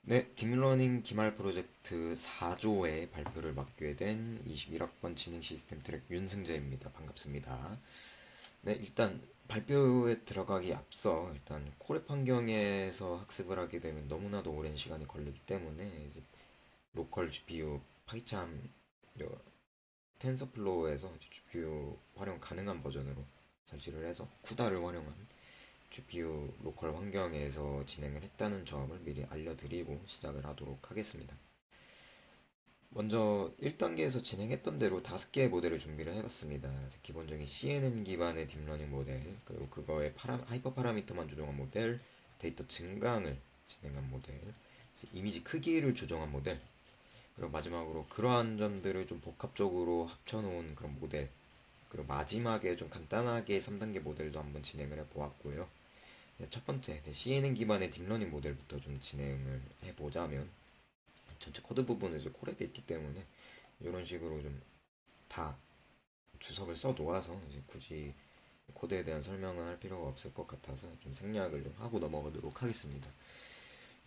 네, 딥러닝 기말 프로젝트 4조의 발표를 맡게 된 21학번 진행 시스템 트랙 윤승재입니다. 반갑습니다. 네, 일단 발표에 들어가기 앞서 일단 콜앱 환경에서 학습을 하게 되면 너무나도 오랜 시간이 걸리기 때문에 이제 로컬 GPU 파이참 텐서플로우에서 GPU 활용 가능한 버전으로 설치를 해서 쿠다를 활용한 GPU 로컬 환경에서 진행을 했다는 점을 미리 알려드리고 시작을 하도록 하겠습니다. 먼저 1단계에서 진행했던 대로 5개의 모델을 준비를 해봤습니다. 기본적인 CNN 기반의 딥러닝 모델, 그리고 그거의 하이퍼 파라미터만 조정한 모델, 데이터 증강을 진행한 모델, 이미지 크기를 조정한 모델, 그리고 마지막으로 그러한 점들을 좀 복합적으로 합쳐놓은 그런 모델, 그리고 마지막에 좀 간단하게 3단계 모델도 한번 진행을 해보았고요. 첫 번째, CNN 기반의 딥러닝 모델부터 좀 진행을 해보자면, 전체 코드 부분은 이제 콜앱에 있기 때문에 이런 식으로 좀 다 주석을 써 놓아서 이제 굳이 코드에 대한 설명은 할 필요가 없을 것 같아서 좀 생략을 좀 하고 넘어가도록 하겠습니다.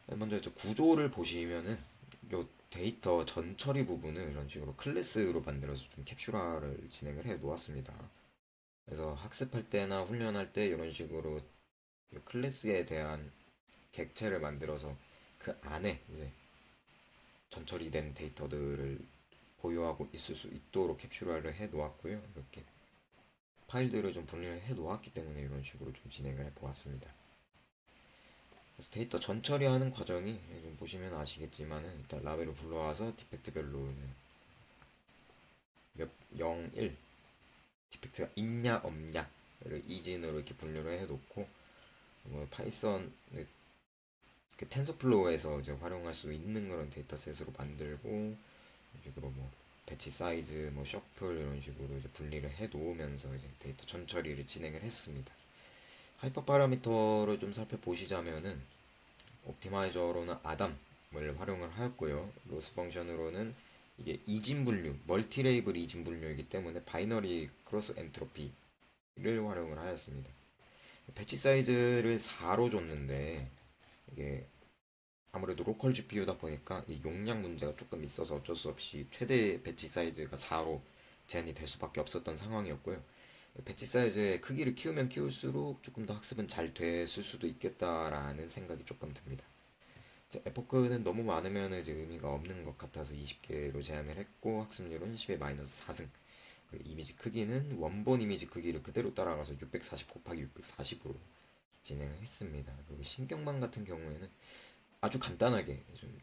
먼저 이제 구조를 보시면은 요 데이터 전 처리 부분을 이런 식으로 클래스로 만들어서 좀 캡슐화를 진행을 해 놓았습니다. 그래서 학습할 때나 훈련할 때 이런 식으로 클래스에 대한 객체를 만들어서 그 안에 이제 전처리된 데이터들을 보유하고 있을 수 있도록 캡슐화를 해 놓았고요. 이렇게 파일들을 좀 분리를 해 놓았기 때문에 이런 식으로 좀 진행을 해 보았습니다. 그래서 데이터 전처리하는 과정이 좀 보시면 아시겠지만은 일단 라벨을 불러와서 디펙트별로 몇 0, 1 디펙트가 있냐 없냐를 이진으로 이렇게 분류를 해 놓고 뭐 파이썬 그 텐서플로우에서 이제 활용할 수 있는 그런 데이터셋으로 만들고 식으로 뭐 배치 사이즈, 뭐 셔플 이런 식으로 이제 분리를 해 놓으면서 이제 데이터 전처리를 진행을 했습니다. 하이퍼 파라미터를 좀 살펴보시자면은 옵티마이저로는 아담을 활용을 하였고요. 로스 펑션으로는 이게 이진 분류, 멀티 레이블 이진 분류이기 때문에 바이너리 크로스 엔트로피를 활용을 하였습니다. 배치 사이즈를 4로 줬는데 이게 아무래도 로컬 GPU다 보니까 이 용량 문제가 조금 있어서 어쩔 수 없이 최대 배치 사이즈가 4로 제한이 될 수밖에 없었던 상황이었고요. 배치 사이즈의 크기를 키우면 키울수록 조금 더 학습은 잘 됐을 수도 있겠다라는 생각이 조금 듭니다. 에포크는 너무 많으면 이제 의미가 없는 것 같아서 20개로 제한을 했고 학습률은 10의 마이너스 4승. 이미지 크기는 원본 이미지 크기를 그대로 따라가서 640 곱하기 640으로 진행을 했습니다. 그리고 신경망 같은 경우에는 아주 간단하게 좀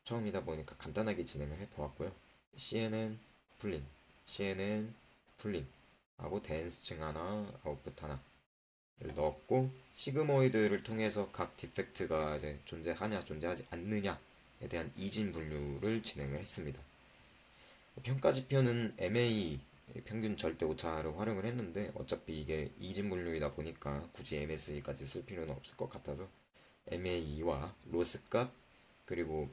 처음이다 보니까 간단하게 진행을 해보았고요. CNN 풀린, CNN 풀린 하고 댄스층 하나, 아웃풋 하나를 넣었고 시그모이드를 통해서 각 디펙트가 이제 존재하냐 존재하지 않느냐에 대한 이진 분류를 진행을 했습니다. 평가 지표는 MA 평균 절대 오차를 활용을 했는데 어차피 이게 이진 분류이다 보니까 굳이 MSE까지 쓸 필요는 없을 것 같아서 MA와 로스 값 그리고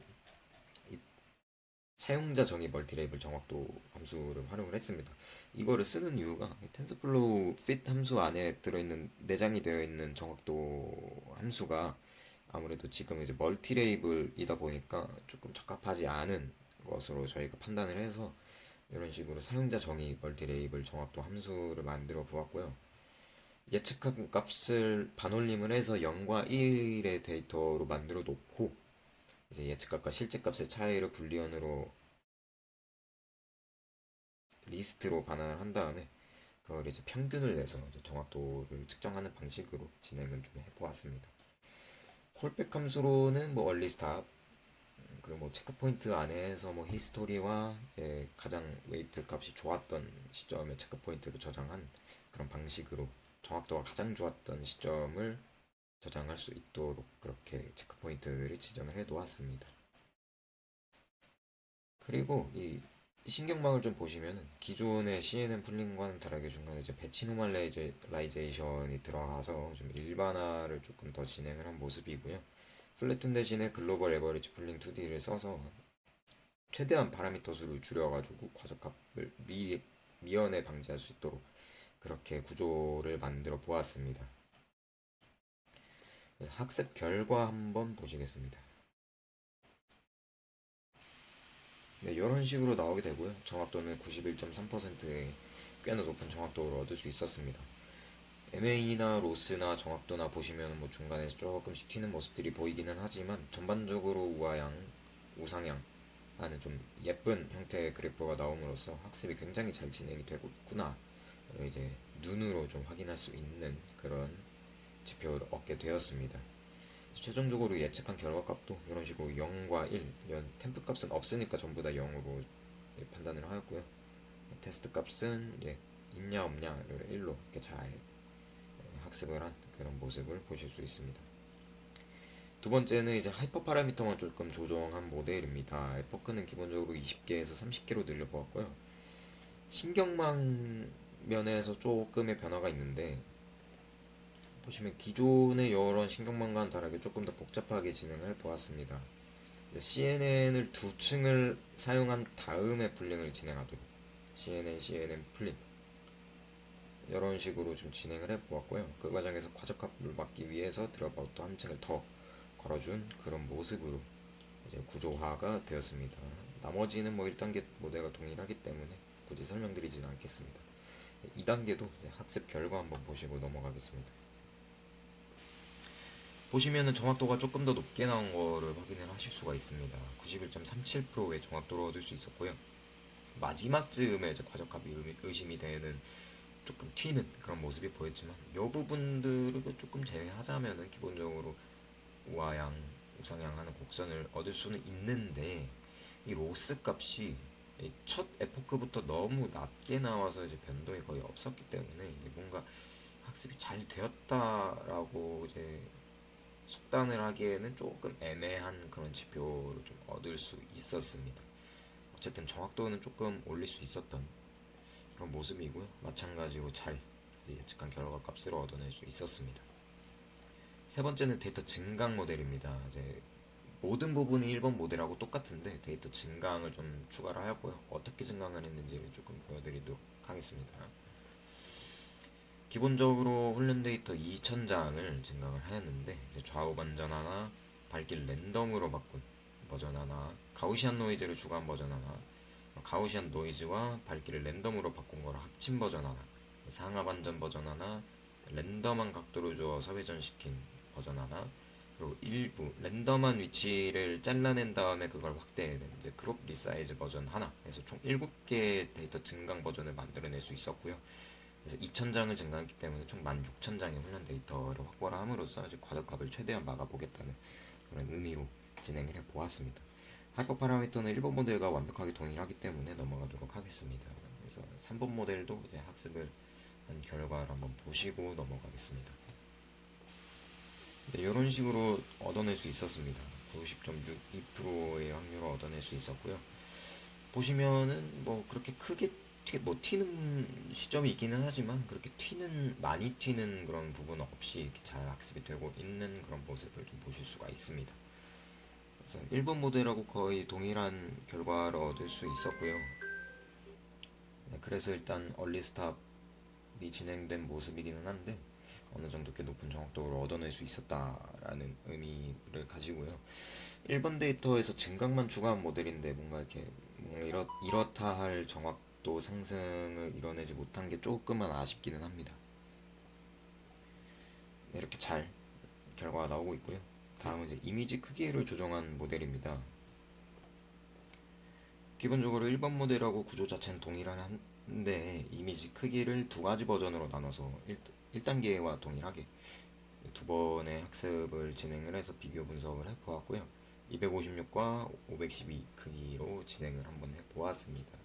사용자 정의 멀티레이블 정확도 함수를 활용을 했습니다. 이거를 쓰는 이유가 텐서플로우 fit 함수 안에 들어있는 내장이 되어 있는 정확도 함수가 아무래도 지금 이제 멀티레이블이다 보니까 조금 적합하지 않은 것으로 저희가 판단을 해서 이런 식으로 사용자 정의 멀티레이블 정확도 함수를 만들어 보았고요. 예측한 값을 반올림을 해서 0과 1의 데이터로 만들어 놓고 이제 예측값과 실제값의 차이를 불리언으로 리스트로 반환을 한 다음에 그걸 이제 평균을 내서 이제 정확도를 측정하는 방식으로 진행을 좀 해보았습니다. 콜백 함수로는 뭐 얼리 스탑 그리고 뭐 체크 포인트 안에서 뭐 히스토리와 이제 가장 웨이트 값이 좋았던 시점의 체크 포인트를 저장한 그런 방식으로 정확도가 가장 좋았던 시점을 저장할 수 있도록 그렇게 체크 포인트를 지정을 해 놓았습니다. 그리고 이 신경망을 좀 보시면 기존의 CNN 풀링과는 다르게 중간에 이제 배치 노멀라이제이션이 들어가서 좀 일반화를 조금 더 진행을 한 모습이고요. 플래튼 대신에 글로벌 에버리지 풀링 2D를 써서 최대한 파라미터 수를 줄여가지고 과적값을 미연에 방지할 수 있도록 그렇게 구조를 만들어 보았습니다. 그래서 학습 결과 한번 보시겠습니다. 네, 이런 식으로 나오게 되고요. 정확도는 91.3%의 꽤나 높은 정확도를 얻을 수 있었습니다. MA나 로스나 정확도나 보시면 뭐 중간에서 조금씩 튀는 모습들이 보이기는 하지만 전반적으로 우하향, 우상향 하는 좀 예쁜 형태의 그래프가 나옴으로써 학습이 굉장히 잘 진행이 되고 있구나 이제 눈으로 좀 확인할 수 있는 그런 지표를 얻게 되었습니다. 최종적으로 예측한 결과값도 이런 식으로 0과 1, 이런 템프 값은 없으니까 전부 다 0으로 판단을 하였고요. 테스트 값은 있냐 없냐를 1로 이렇게 잘 학습을 한 그런 모습을 보실 수 있습니다. 두 번째는 이제 하이퍼 파라미터만 조금 조정한 모델입니다. 에포크는 기본적으로 20개에서 30개로 늘려보았고요. 신경망 면에서 조금의 변화가 있는데 보시면 기존의 이런 신경망과는 다르게 조금 더 복잡하게 진행을 해보았습니다. CNN을 두 층을 사용한 다음에 풀링을 진행하도록 CNN 풀링 이런 식으로 좀 진행을 해보았고요. 그 과정에서 과적합을 막기 위해서 드롭아웃도 한 층을 더 걸어준 그런 모습으로 이제 구조화가 되었습니다. 나머지는 뭐 1단계 모델과 동일하기 때문에 굳이 설명드리지는 않겠습니다. 2단계도 학습 결과 한번 보시고 넘어가겠습니다. 보시면은 정확도가 조금 더 높게 나온 거를 확인을 하실 수가 있습니다. 91.37%의 정확도를 얻을 수 있었고요. 마지막 즈음에 이제 과적합이 의심이 되는 조금 튀는 그런 모습이 보였지만 이 부분들을 조금 제외하자면은 기본적으로 우하향, 우상향 하는 곡선을 얻을 수는 있는데 이 로스 값이 첫 에포크부터 너무 낮게 나와서 이제 변동이 거의 없었기 때문에 이게 뭔가 학습이 잘 되었다라고 이제 속단을 하기에는 조금 애매한 그런 지표를 좀 얻을 수 있었습니다. 어쨌든 정확도는 조금 올릴 수 있었던 그런 모습이고요. 마찬가지로 잘 예측한 결과 값을 얻어낼 수 있었습니다. 세 번째는 데이터 증강 모델입니다. 이제 모든 부분이 1번 모델하고 똑같은데 데이터 증강을 좀 추가를 하였고요. 어떻게 증강을 했는지를 조금 보여드리도록 하겠습니다. 기본적으로 훈련 데이터 2000장을 증강을 하였는데 좌우 반전 하나, 밝기를 랜덤으로 바꾼 버전 하나, 가우시안 노이즈를 추가한 버전 하나, 가우시안 노이즈와 밝기를 랜덤으로 바꾼 거를 합친 버전 하나, 상하 반전 버전 하나, 랜덤한 각도를 주어서 회전시킨 버전 하나, 그리고 일부 랜덤한 위치를 잘라낸 다음에 그걸 확대해낸 이제 크롭 리사이즈 버전 하나 해서 총 7개의 데이터 증강 버전을 만들어낼 수 있었고요. 그래서 2000장을 증가했기 때문에 총 16,000장의 훈련 데이터를 확보를 함으로써 이제 과적값을 최대한 막아보겠다는 그런 의미로 진행을 해보았습니다. 하이퍼 파라미터는 1번 모델과 완벽하게 동일하기 때문에 넘어가도록 하겠습니다. 그래서 3번 모델도 이제 학습을 한 결과를 한번 보시고 넘어가겠습니다. 네, 이런 식으로 얻어낼 수 있었습니다. 90.62%의 확률을 얻어낼 수 있었고요. 보시면은 뭐 그렇게 크게 튀는 시점이 있기는 하지만 그렇게 많이 튀는 그런 부분 없이 이렇게 잘 학습이 되고 있는 그런 모습을 좀 보실 수가 있습니다. 그래서 1번 모델하고 거의 동일한 결과를 얻을 수 있었고요. 네, 그래서 일단 얼리스탑이 진행된 모습이기는 한데 어느 정도 이렇게 높은 정확도를 얻어낼 수 있었다라는 의미를 가지고요. 1번 데이터에서 증강만 추가한 모델인데 뭔가 이렇다 할 정확도 상승을 이뤄내지 못한 게 조금은 아쉽기는 합니다. 네, 이렇게 잘 결과가 나오고 있고요. 다음은 이제 이미지 크기를 조정한 모델입니다. 기본적으로 1번 모델하고 구조 자체는 동일한데 이미지 크기를 두 가지 버전으로 나눠서 1단계와 동일하게 두 번의 학습을 진행을 해서 비교 분석을 해보았고요. 256과 512 크기로 진행을 한번 해보았습니다.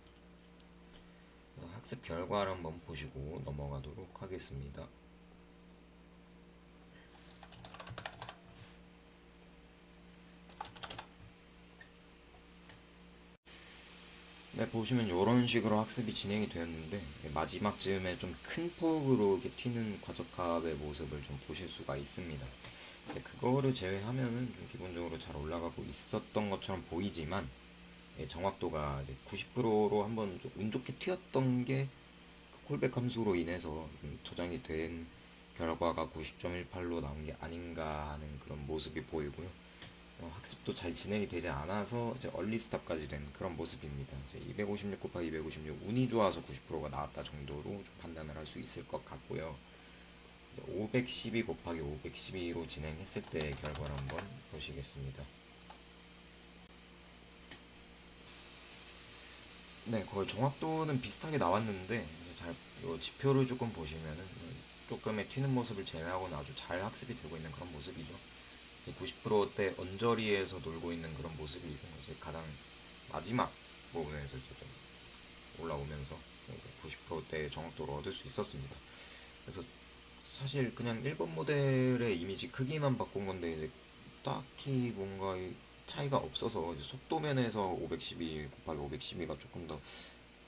학습 결과를 한번 보시고 넘어가도록 하겠습니다. 네, 보시면 이런 식으로 학습이 진행이 되었는데 마지막 즈음에 좀 큰 폭으로 이렇게 튀는 과적합의 모습을 좀 보실 수가 있습니다. 그거를 제외하면은 좀 기본적으로 잘 올라가고 있었던 것처럼 보이지만 정확도가 90%로 한번 좀 운 좋게 튀었던 게 콜백 함수로 인해서 저장이 된 결과가 90.18로 나온 게 아닌가 하는 그런 모습이 보이고요. 학습도 잘 진행이 되지 않아서 이제 얼리 스탑까지 된 그런 모습입니다. 이제 256 곱하기 256 운이 좋아서 90%가 나왔다 정도로 좀 판단을 할 수 있을 것 같고요. 512 곱하기 512로 진행했을 때의 결과를 한번 보시겠습니다. 네, 거의 정확도는 비슷하게 나왔는데 잘 지표를 조금 보시면은 조금의 튀는 모습을 제외하고는 아주 잘 학습이 되고 있는 그런 모습이죠. 90%대 언저리에서 놀고 있는 그런 모습이고 이제 가장 마지막 부분에서 이제 좀 올라오면서 90%대 정확도를 얻을 수 있었습니다. 그래서 사실 그냥 1번 모델의 이미지 크기만 바꾼 건데 이제 딱히 뭔가 차이가 없어서 이제 속도 면에서 512 곱하기 512가 조금 더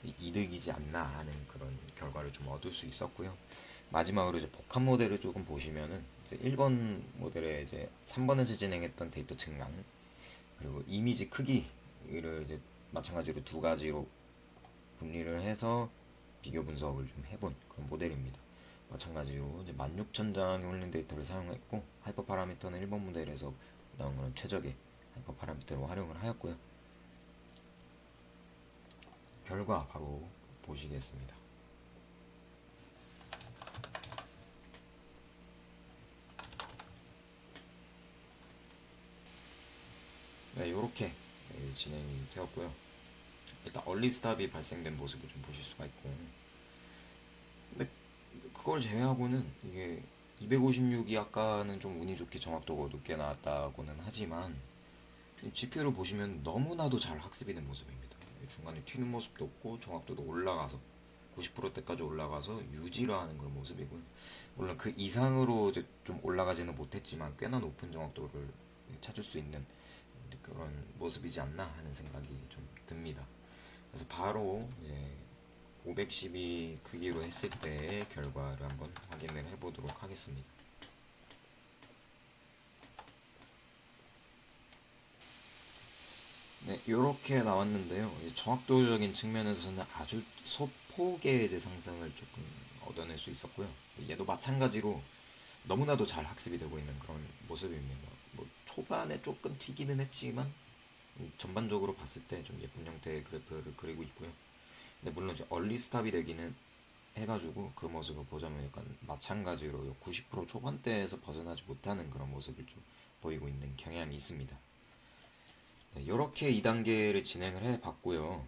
이득이지 않나 하는 그런 결과를 좀 얻을 수 있었고요. 마지막으로 이제 복합 모델을 조금 보시면은 이제 1번 모델에 이제 3번에서 진행했던 데이터 측량 그리고 이미지 크기를 이제 마찬가지로 두 가지로 분리를 해서 비교 분석을 좀 해본 그런 모델입니다. 마찬가지로 이제 16,000장의 훈련 데이터를 사용했고 하이퍼 파라미터는 1번 모델에서 나온 그런 최적의 하이퍼 파라미터로 활용을 하였고요. 결과 바로 보시겠습니다. 네, 이렇게 진행이 되었고요. 일단 얼리 스탑이 발생된 모습을 좀 보실 수가 있고, 근데 그걸 제외하고는 이게 256이 아까는 좀 운이 좋게 정확도가 높게 나왔다고는 하지만 GPU를 보시면 너무나도 잘 학습이 된 모습입니다. 중간에 튀는 모습도 없고 정확도도 올라가서 90%대까지 올라가서 유지를 하는 그런 모습이고요. 물론 그 이상으로 이제 좀 올라가지는 못했지만 꽤나 높은 정확도를 찾을 수 있는 그런 모습이지 않나 하는 생각이 좀 듭니다. 그래서 바로 이제 512 크기로 했을 때의 결과를 한번 확인을 해보도록 하겠습니다. 네, 이렇게 나왔는데요. 정확도적인 측면에서는 아주 소폭의 이제 상승을 조금 얻어낼 수 있었고요. 얘도 마찬가지로 너무나도 잘 학습이 되고 있는 그런 모습입니다. 뭐 초반에 조금 튀기는 했지만 전반적으로 봤을 때 좀 예쁜 형태의 그래프를 그리고 있고요. 근데 물론 이제 얼리 스탑이 되기는 해가지고 그 모습을 보자면 약간 마찬가지로 90% 초반대에서 벗어나지 못하는 그런 모습을 좀 보이고 있는 경향이 있습니다. 네, 이렇게 2단계를 진행을 해 봤고요.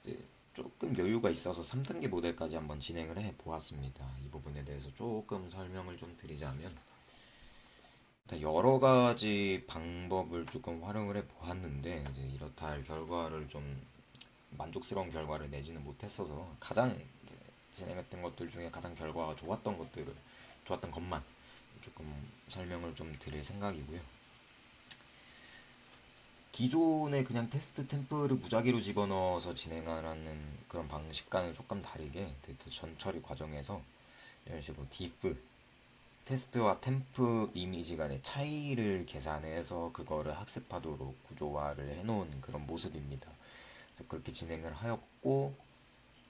이제 조금 여유가 있어서 3단계 모델까지 한번 진행을 해 보았습니다. 이 부분에 대해서 조금 설명을 좀 드리자면 여러 가지 방법을 조금 활용을 해 보았는데 이제 이렇다 할 결과를 좀 만족스러운 결과를 내지는 못했어서 가장 진행했던 것들 중에 가장 결과가 좋았던 것만 조금 설명을 좀 드릴 생각이고요. 기존의 그냥 테스트 템플을 무작위로 집어넣어서 진행하라는 그런 방식과는 조금 다르게 데이터 전처리 과정에서 이런 식으로 디프 테스트와 템프 이미지 간의 차이를 계산해서 그거를 학습하도록 구조화를 해놓은 그런 모습입니다. 그래서 그렇게 진행을 하였고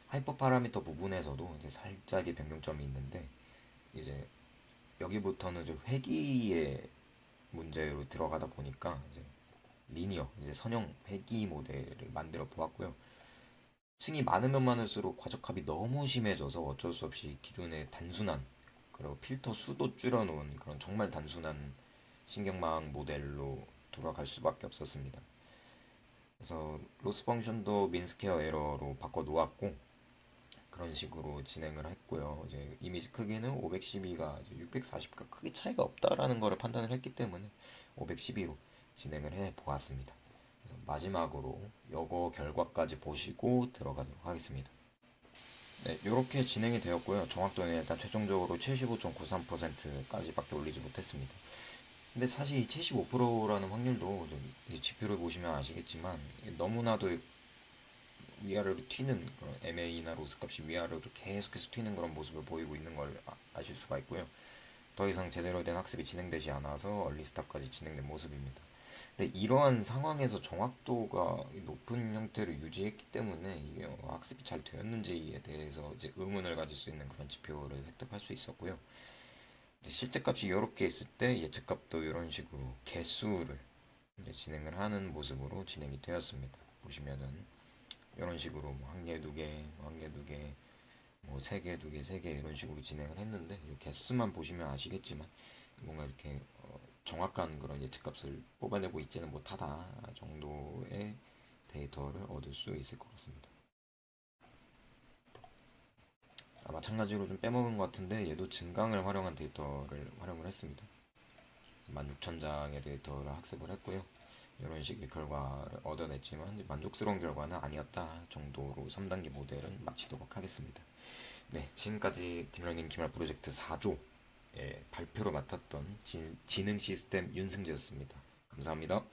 하이퍼 파라미터 부분에서도 이제 살짝의 변경점이 있는데 이제 여기부터는 이제 회귀의 문제로 들어가다 보니까 이제 리니어 이제 선형 회귀 모델을 만들어 보았고요. 층이 많으면 많을수록 과적합이 너무 심해져서 어쩔 수 없이 기존의 단순한 그리고 필터 수도 줄여놓은 그런 정말 단순한 신경망 모델로 돌아갈 수밖에 없었습니다. 그래서 로스 펑션도 민스케어 에러로 바꿔 놓았고 그런 식으로 진행을 했고요. 이제 이미지 크기는 512가 640과 크게 차이가 없다라는 것을 판단을 했기 때문에 512로 진행을 해 보았습니다. 그래서 마지막으로 요거 결과까지 보시고 들어가도록 하겠습니다. 네, 이렇게 진행이 되었고요. 정확도는 일단 최종적으로 75.93%까지밖에 올리지 못했습니다. 근데 사실 이 75%라는 확률도 지표를 보시면 아시겠지만 너무나도 위아래로 튀는 그런 MA나 로스 값이 위아래로 계속해서 튀는 그런 모습을 보이고 있는 걸 아실 수가 있고요. 더 이상 제대로 된 학습이 진행되지 않아서 얼리스타까지 진행된 모습입니다. 근데 이러한 상황에서 정확도가 높은 형태를 유지했기 때문에 이게 학습이 잘 되었는지에 대해서 이제 의문을 가질 수 있는 그런 지표를 획득할 수 있었고요. 실제 값이 이렇게 있을 때 예측 값도 이런 식으로 개수를 이제 진행을 하는 모습으로 진행이 되었습니다. 보시면은 이런 식으로 뭐 한 개, 두 개, 한 개, 두 개, 뭐 세 개, 두 개, 세 개 이런 식으로 진행을 했는데 개수만 보시면 아시겠지만 뭔가 이렇게 정확한 그런 예측값을 뽑아내고 있지는 못하다 정도의 데이터를 얻을 수 있을 것 같습니다. 마찬가지로 좀 빼먹은 것 같은데 얘도 증강을 활용한 데이터를 활용을 했습니다. 16,000장의 데이터를 학습을 했고요. 이런 식의 결과를 얻어냈지만 만족스러운 결과는 아니었다 정도로 3단계 모델은 마치도록 하겠습니다. 네, 지금까지 딥러닝 기말 프로젝트 4조의 발표를 맡았던 지능 시스템 윤승재였습니다. 감사합니다.